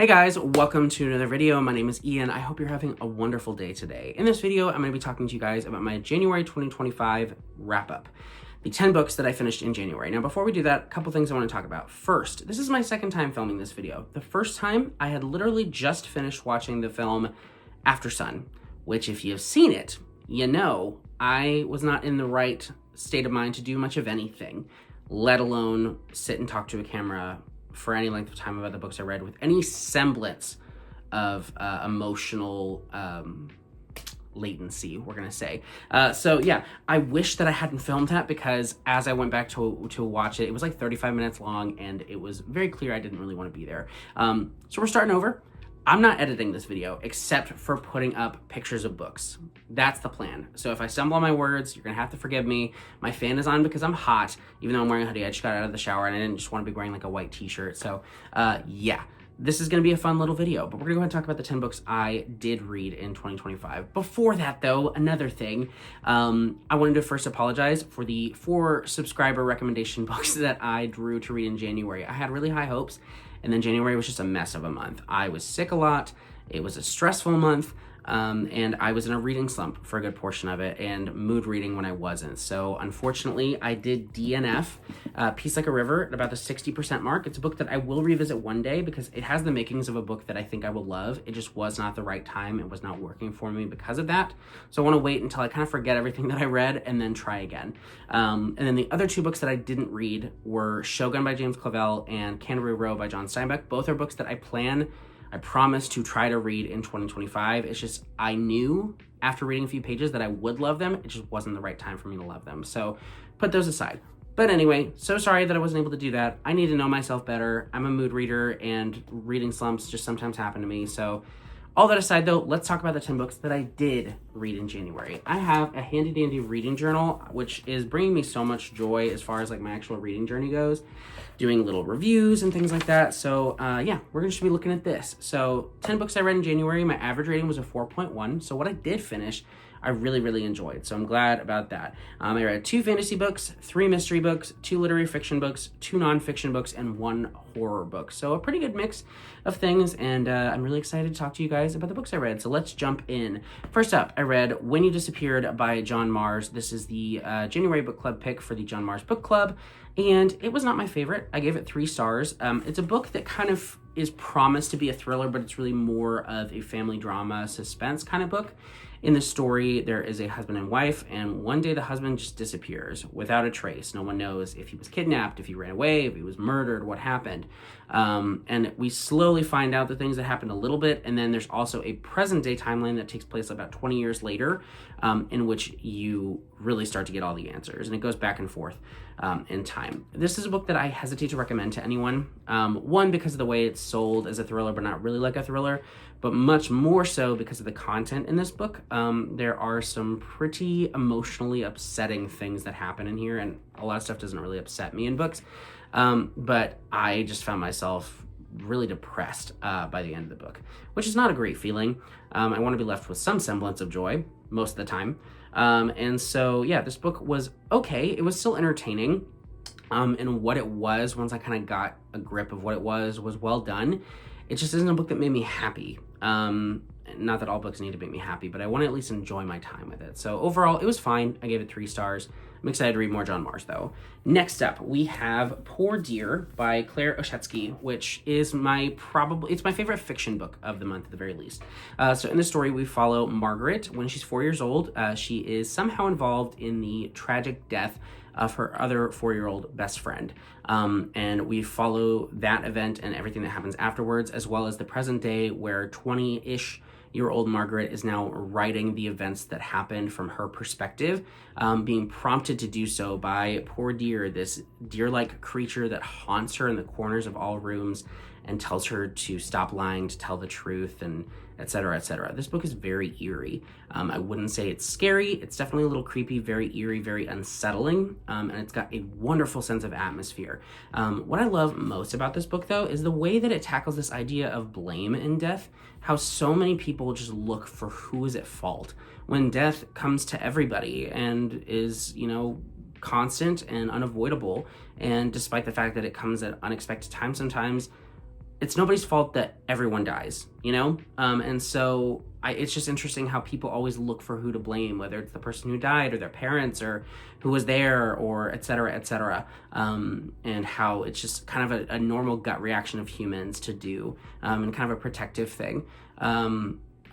Hey guys, welcome to another video. My name is Ian. I hope you're having a wonderful day today. In this video, I'm going to be talking to you guys about my January 2025 wrap-up. The 10 books that I finished in January. Now, before we do that, a couple things I want to talk about. First, this is my second time filming this video. The first time, I had literally just finished watching the film After Sun, which if you've seen it, you know I was not in the right state of mind to do much of anything, let alone sit and talk to a camera for any length of time about the books I read with any semblance of emotional latency, we're gonna say. So yeah, I wish that I hadn't filmed that because as I went back to watch it, it was like 35 minutes long and it was very clear I didn't really want to be there. So we're starting over. I'm not editing this video except for putting up pictures of books. That's the plan. So if I stumble on my words, you're gonna have to forgive me. My fan is on because I'm hot, even though I'm wearing a hoodie. I just got out of the shower and I didn't just want to be wearing like a white t-shirt. So yeah, this is gonna be a fun little video, but we're gonna go ahead and talk about the 10 books I did read in 2025. Before that though, another thing, I wanted to first apologize for the 4 subscriber recommendation books that I drew to read in January. I had really high hopes. And then January was just a mess of a month. I was sick a lot. It was a stressful month. And I was in a reading slump for a good portion of it and mood reading when I wasn't. So unfortunately, I did DNF, Peace Like a River, at about the 60% mark. It's a book that I will revisit one day because it has the makings of a book that I think I will love. It just was not the right time. It was not working for me because of that. So I want to wait until I kind of forget everything that I read and then try again. And then the other 2 books that I didn't read were Shogun by James Clavell and Canterbury Row by John Steinbeck. Both are books that I promise to try to read in 2025. It's just, I knew after reading a few pages that I would love them. It just wasn't the right time for me to love them. So put those aside. But anyway, so sorry that I wasn't able to do that. I need to know myself better. I'm a mood reader and reading slumps just sometimes happen to me. So all that aside though, let's talk about the 10 books that I did read in January. I have a handy dandy reading journal, which is bringing me so much joy as far as like my actual reading journey goes, doing little reviews and things like that. So yeah, we're going to be looking at this. So 10 books I read in January, my average rating was a 4.1. So what I did finish, I really enjoyed. So I'm glad about that. I read 2 fantasy books, 3 mystery books, 2 literary fiction books, 2 nonfiction books, and 1 horror book. So a pretty good mix of things. And I'm really excited to talk to you guys about the books I read. So let's jump in. First up, I read When You Disappeared by John Mars. This is the January book club pick for the John Mars book club. And it was not my favorite. I gave it 3 stars. It's a book that kind of is promised to be a thriller, but it's really more of a family drama suspense kind of book. In the story, there is a husband and wife, and one day the husband just disappears without a trace. No one knows if he was kidnapped, if he ran away, if he was murdered, what happened. And we slowly find out the things that happened a little bit, and then there's also a present-day timeline that takes place about 20 years later, in which you really start to get all the answers, and it goes back and forth in time. This is a book that I hesitate to recommend to anyone. One, because of the way it's sold as a thriller, but not really like a thriller, but much more so because of the content in this book. There are some pretty emotionally upsetting things that happen in here, and a lot of stuff doesn't really upset me in books. But I just found myself really depressed by the end of the book, which is not a great feeling. I want to be left with some semblance of joy most of the time. And so, yeah, this book was okay. It was still entertaining. And what it was, once I kind of got a grip of what it was well done. It just isn't a book that made me happy. Not that all books need to make me happy, but I want to at least enjoy my time with it. So overall, it was fine. I gave it 3 stars. I'm excited to read more John Mars, though. Next up, we have Poor Dear by Claire Oshetsky, which is it's my favorite fiction book of the month at the very least. So in the story, we follow Margaret when she's 4 years old. She is somehow involved in the tragic death of her other 4-year-old best friend. And we follow that event and everything that happens afterwards, as well as the present day where 20-ish-year-old Margaret is now writing the events that happened from her perspective, being prompted to do so by Poor Dear, this deer-like creature that haunts her in the corners of all rooms and tells her to stop lying, to tell the truth, and etc., etc. This book is very eerie. I wouldn't say it's scary. It's definitely a little creepy, very eerie, very unsettling, and it's got a wonderful sense of atmosphere. What I love most about this book, though, is the way that it tackles this idea of blame in death, how so many people just look for who is at fault when death comes to everybody and is, constant and unavoidable, and despite the fact that it comes at unexpected times sometimes, it's nobody's fault that everyone dies, you know? And so it's just interesting how people always look for who to blame, whether it's the person who died or their parents or who was there or et cetera, et cetera. And how it's just kind of a normal gut reaction of humans to do, and kind of a protective thing.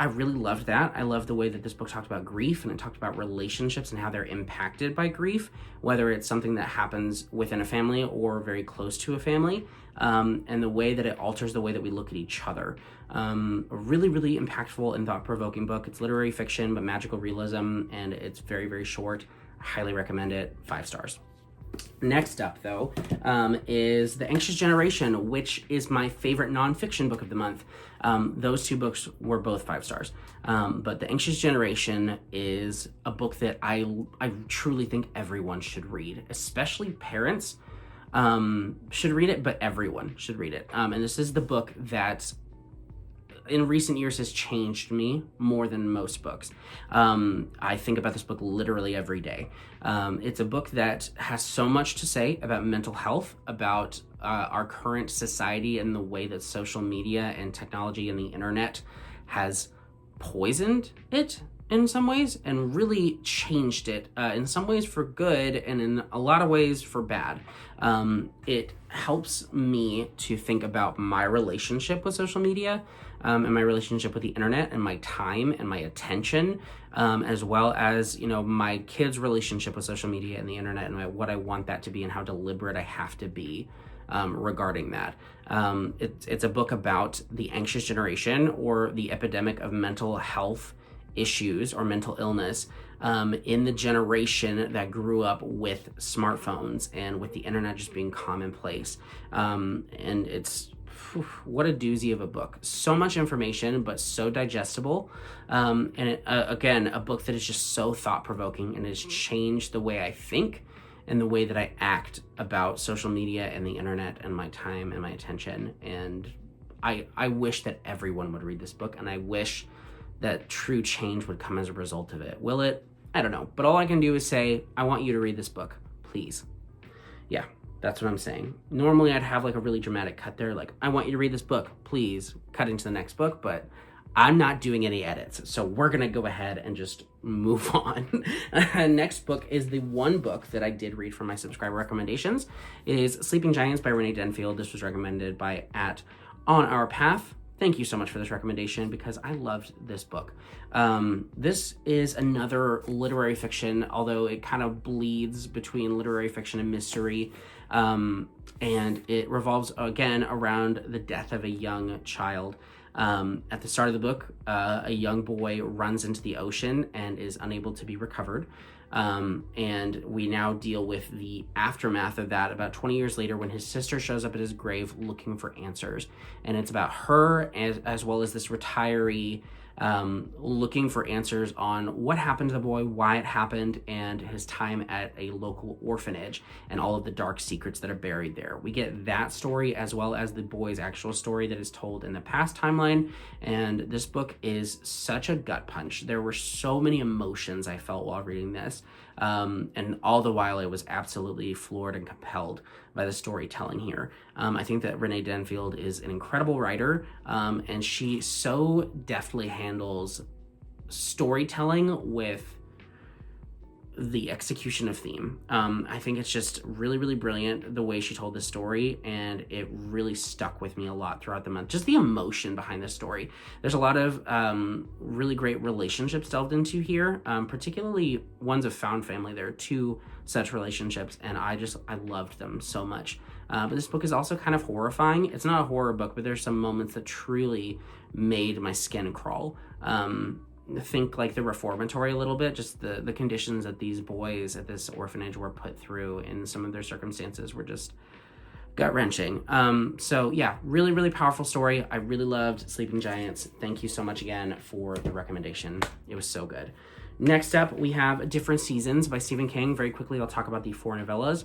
I really loved that. I love the way that this book talked about grief, and it talked about relationships and how they're impacted by grief, whether it's something that happens within a family or very close to a family, and the way that it alters the way that we look at each other. A really, really impactful and thought-provoking book. It's literary fiction, but magical realism, and it's very, very short. I highly recommend it. 5 stars. Next up, though, is The Anxious Generation, which is my favorite nonfiction book of the month. Those 2 books were both 5 stars. But The Anxious Generation is a book that I truly think everyone should read, especially parents should read it, but everyone should read it. And this is the book that in recent years has changed me more than most books. I think about this book literally every day. It's a book that has so much to say about mental health, about our current society and the way that social media and technology and the internet has poisoned it in some ways and really changed it in some ways for good and in a lot of ways for bad. It helps me to think about my relationship with social media, and my relationship with the internet and my time and my attention, as well as, you know, my kids' relationship with social media and the internet and what I want that to be and how deliberate I have to be regarding that. It's a book about the anxious generation, or the epidemic of mental health issues or mental illness in the generation that grew up with smartphones and with the internet just being commonplace. And it's what a doozy of a book. So much information, but so digestible. And again, a book that is just so thought-provoking and has changed the way I think and the way that I act about social media and the internet and my time and my attention. And I wish that everyone would read this book, and I wish that true change would come as a result of it. Will it? I don't know. But all I can do is say, I want you to read this book, please. Yeah. That's what I'm saying. Normally I'd have like a really dramatic cut there, like, I want you to read this book, please, cut into the next book, but I'm not doing any edits. So we're gonna go ahead and just move on. Next book is the one book that I did read from my subscriber recommendations. It is Sleeping Giants by Renee Denfield. This was recommended by @OnOurPath. Thank you so much for this recommendation because I loved this book. This is another literary fiction, although it kind of bleeds between literary fiction and mystery. And it revolves, again, around the death of a young child. At the start of the book, a young boy runs into the ocean and is unable to be recovered. And we now deal with the aftermath of that about 20 years later when his sister shows up at his grave looking for answers. And it's about her as well as this retiree looking for answers on what happened to the boy, why it happened, and his time at a local orphanage and all of the dark secrets that are buried there. We get that story as well as the boy's actual story that is told in the past timeline, and this book is such a gut punch. There were so many emotions I felt while reading this, and all the while I was absolutely floored and compelled by the storytelling here. I think that Renee Denfield is an incredible writer, and she so deftly handles storytelling with the execution of theme. I think it's just really, really brilliant the way she told this story, and it really stuck with me a lot throughout the month. Just the emotion behind this story. There's a lot of really great relationships delved into here, particularly ones of found family. There are 2 such relationships, and I loved them so much. But this book is also kind of horrifying. It's not a horror book, but there's some moments that truly made my skin crawl. Think like the reformatory a little bit, just the conditions that these boys at this orphanage were put through in some of their circumstances were just gut-wrenching. So yeah, really, really powerful story. I really loved Sleeping Giants. Thank you so much again for the recommendation. It was so good. Next up, we have Different Seasons by Stephen King. Very quickly, I'll talk about the 4 novellas.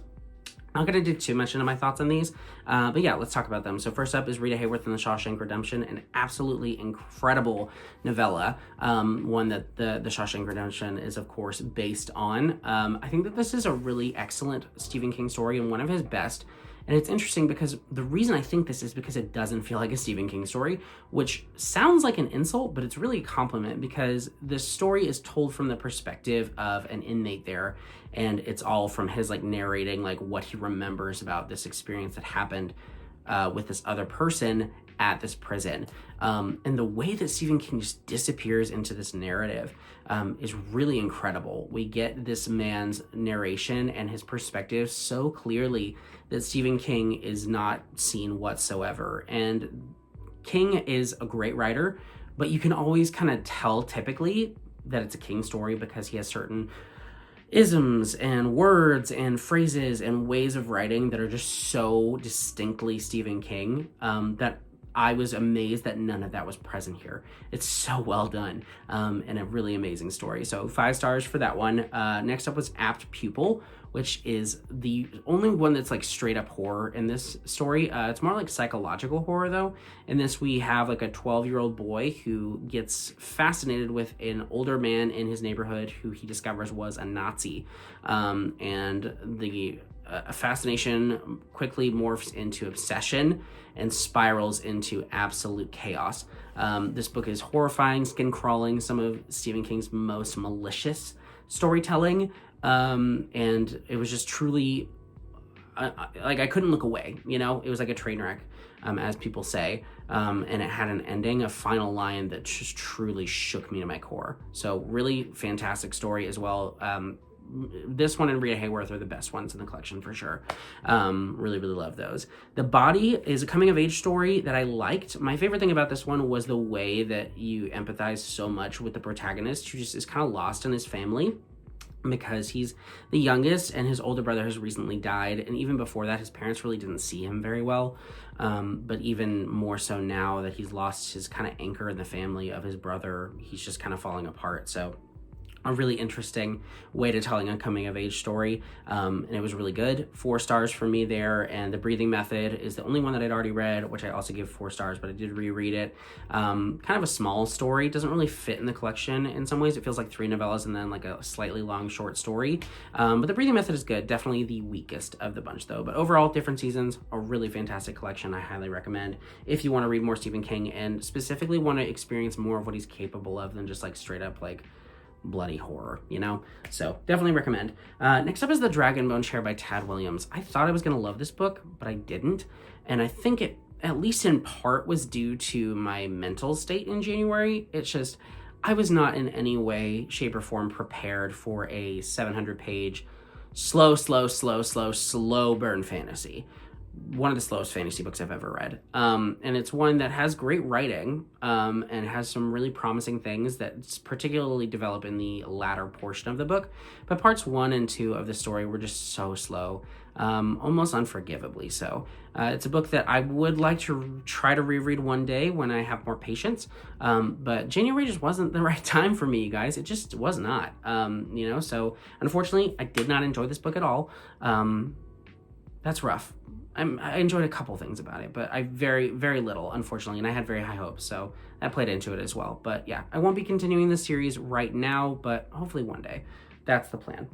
I'm not going to do too much into my thoughts on these, but yeah, let's talk about them. So first up is Rita Hayworth and the Shawshank Redemption, an absolutely incredible novella, one that the Shawshank Redemption is, of course, based on. I think that this is a really excellent Stephen King story and one of his best And it's interesting because the reason I think this is because it doesn't feel like a Stephen King story, which sounds like an insult, but it's really a compliment because the story is told from the perspective of an inmate there, and it's all from his like narrating like what he remembers about this experience that happened with this other person at this prison. And the way that Stephen King just disappears into this narrative is really incredible. We get this man's narration and his perspective so clearly that Stephen King is not seen whatsoever. And King is a great writer, but you can always kind of tell typically that it's a King story because he has certain isms and words and phrases and ways of writing that are just so distinctly Stephen King that I was amazed that none of that was present here. It's so well done and a really amazing story. So 5 stars for that one. Next up was Apt Pupil, which is the only one that's like straight up horror in this story. It's more like psychological horror though. In this we have like a 12-year-old boy who gets fascinated with an older man in his neighborhood who he discovers was a Nazi. And the fascination quickly morphs into obsession and spirals into absolute chaos. This book is horrifying, skin-crawling, some of Stephen King's most malicious storytelling, and it was just truly, like I couldn't look away, you know? It was like a train wreck, as people say, and it had an ending, a final line that just truly shook me to my core. So really fantastic story as well. This one and Rita Hayworth are the best ones in the collection for sure. Really love those. The Body is a coming of age story that I liked. My favorite thing about this one was the way that you empathize so much with the protagonist who just is kind of lost in his family because he's the youngest and his older brother has recently died, and even before that his parents really didn't see him very well, but even more so now that he's lost his kind of anchor in the family of his brother, he's just kind of falling apart. So a really interesting way to telling a coming of age story, and it was really good. 4 stars for me there. And The Breathing Method is the only one that I'd already read, which I also give 4 stars, but I did reread it. Kind of a small story, doesn't really fit in the collection. In some ways it feels like 3 novellas and then like a slightly long short story, but The Breathing Method is good, definitely the weakest of the bunch though. But overall, Different Seasons, a really fantastic collection. I highly recommend if you want to read more Stephen King and specifically want to experience more of what he's capable of than just like straight up like bloody horror, you know? So definitely recommend. Next up is The Dragonbone Chair by Tad Williams. I thought I was gonna love this book, but I didn't. And I think it, at least in part, was due to my mental state in January. It's just, I was not in any way, shape, or form prepared for a 700-page slow burn fantasy. One of the slowest fantasy books I've ever read. And it's one that has great writing and has some really promising things that particularly develop in the latter portion of the book. But parts 1 and 2 of the story were just so slow, almost unforgivably so. It's a book that I would like to try to reread one day when I have more patience. But January just wasn't the right time for me, you guys. It just was not, you know? So unfortunately, I did not enjoy this book at all. That's rough. I enjoyed a couple things about it, but I very little, unfortunately, and I had very high hopes, so that played into it as well. But yeah, I won't be continuing the series right now, but hopefully one day. That's the plan.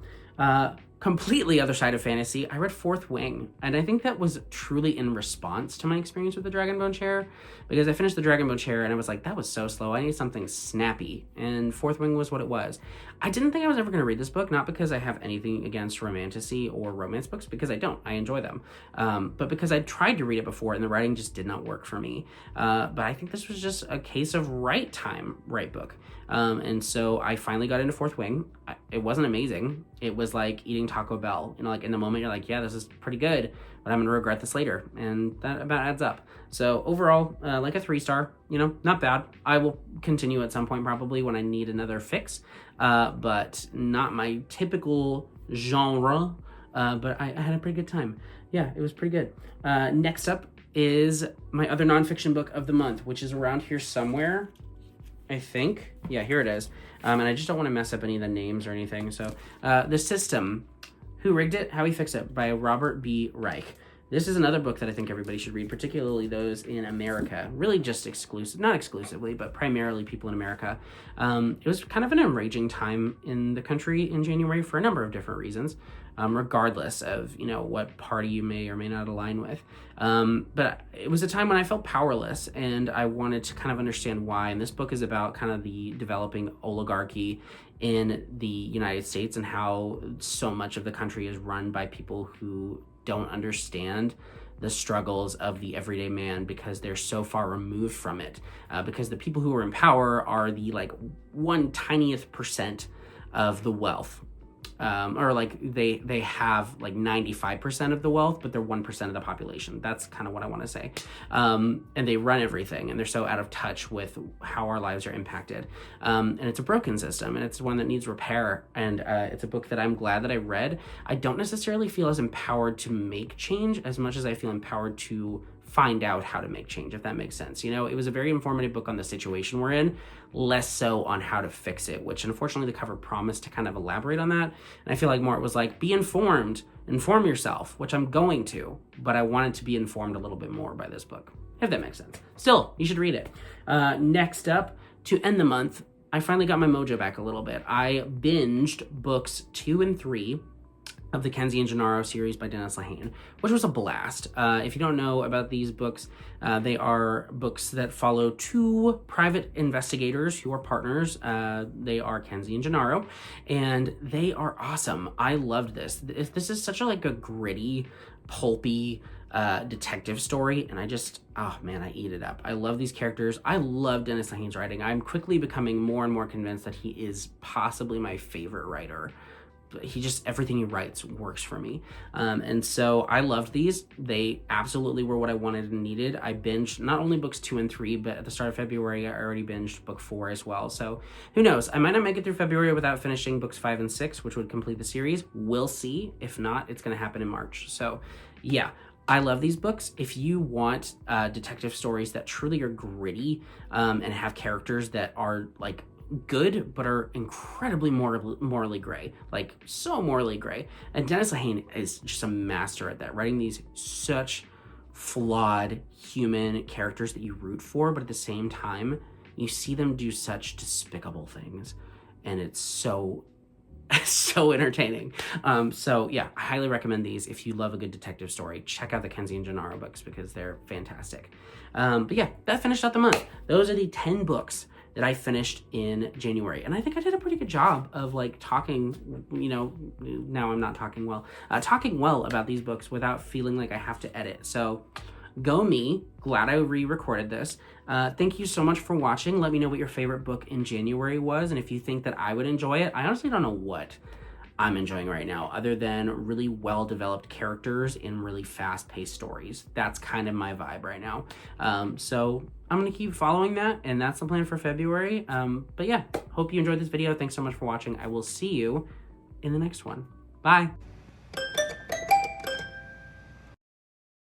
Completely other side of fantasy, I read Fourth Wing, and I think that was truly in response to my experience with The Dragonbone Chair, because I finished The Dragonbone Chair and I was like, that was so slow, I need something snappy, and Fourth Wing was what it was. I didn't think I was ever going to read this book, not because I have anything against romantasy or romance books, because I don't, I enjoy them, but because I tried to read it before and the writing just did not work for me, but I think this was just a case of right time, right book. And so I finally got into Fourth Wing. It wasn't amazing. It was like eating Taco Bell. You know, like in the moment you're like, yeah, this is pretty good, but I'm going to regret this later. And that about adds up. So overall, like a 3-star, you know, not bad. I will continue at some point probably when I need another fix, but not my typical genre, but I had a pretty good time. Yeah, it was pretty good. Next up is my other nonfiction book of the month, which is around here somewhere. I think. Yeah, here it is. And I just don't want to mess up any of the names or anything. So, The System, Who Rigged It? How We Fix It by Robert B. Reich. This is another book that I think everybody should read, particularly those in America. Really just not exclusively, but primarily people in America. It was kind of an enraging time in the country in January for a number of different reasons, regardless of, what party you may or may not align with. But it was a time when I felt powerless, and I wanted to kind of understand why. And this book is about kind of the developing oligarchy in the United States and how so much of the country is run by people who don't understand the struggles of the everyday man because they're so far removed from it. Because the people who are in power are the 1/10th% of the wealth. Or they have 95% of the wealth, but they're 1% of the population. That's kind of what I want to say. And they run everything, and they're so out of touch with how our lives are impacted. And it's a broken system, and it's one that needs repair. And it's a book that I'm glad that I read. I don't necessarily feel as empowered to make change as much as I feel empowered to find out how to make change, if that makes sense. It was a very informative book on the situation we're in, less so on how to fix it, which unfortunately the cover promised to kind of elaborate on that. And I feel like more it was be informed, inform yourself, which I'm going to, but I wanted to be informed a little bit more by this book, if that makes sense. Still, you should read it. Next up, to end the month, I finally got my mojo back a little bit. I binged books 2 and 3 of the Kenzie and Gennaro series by Dennis Lehane, which was a blast. If you don't know about these books, they are books that follow 2 private investigators who are partners. They are Kenzie and Gennaro, and they are awesome. I loved this. This is such a gritty, pulpy detective story, and I eat it up. I love these characters. I love Dennis Lehane's writing. I'm quickly becoming more and more convinced that he is possibly my favorite writer. Everything he writes works for me. And so I loved these. They absolutely were what I wanted and needed. I binged not only books 2 and 3, but at the start of February, I already binged book 4 as well. So who knows? I might not make it through February without finishing books 5 and 6, which would complete the series. We'll see. If not, it's going to happen in March. So yeah, I love these books. If you want detective stories that truly are gritty and have characters that are good but are incredibly morally gray, so morally gray, and Dennis Lehane is just a master at that, writing these such flawed human characters that you root for, but at the same time you see them do such despicable things, and it's so entertaining. So yeah, I highly recommend these. If you love a good detective story, check out the Kenzie and Gennaro books because they're fantastic. But yeah, that finished out the month. Those are the 10 books that I finished in January. And I think I did a pretty good job of talking, now I'm not talking well about these books without feeling like I have to edit. So go me, glad I re-recorded this. Thank you so much for watching. Let me know what your favorite book in January was, and if you think that I would enjoy it. I honestly don't know what I'm enjoying right now, other than really well-developed characters in really fast-paced stories. That's kind of my vibe right now. So I'm going to keep following that, and that's the plan for February. But yeah, hope you enjoyed this video. Thanks so much for watching. I will see you in the next one. Bye.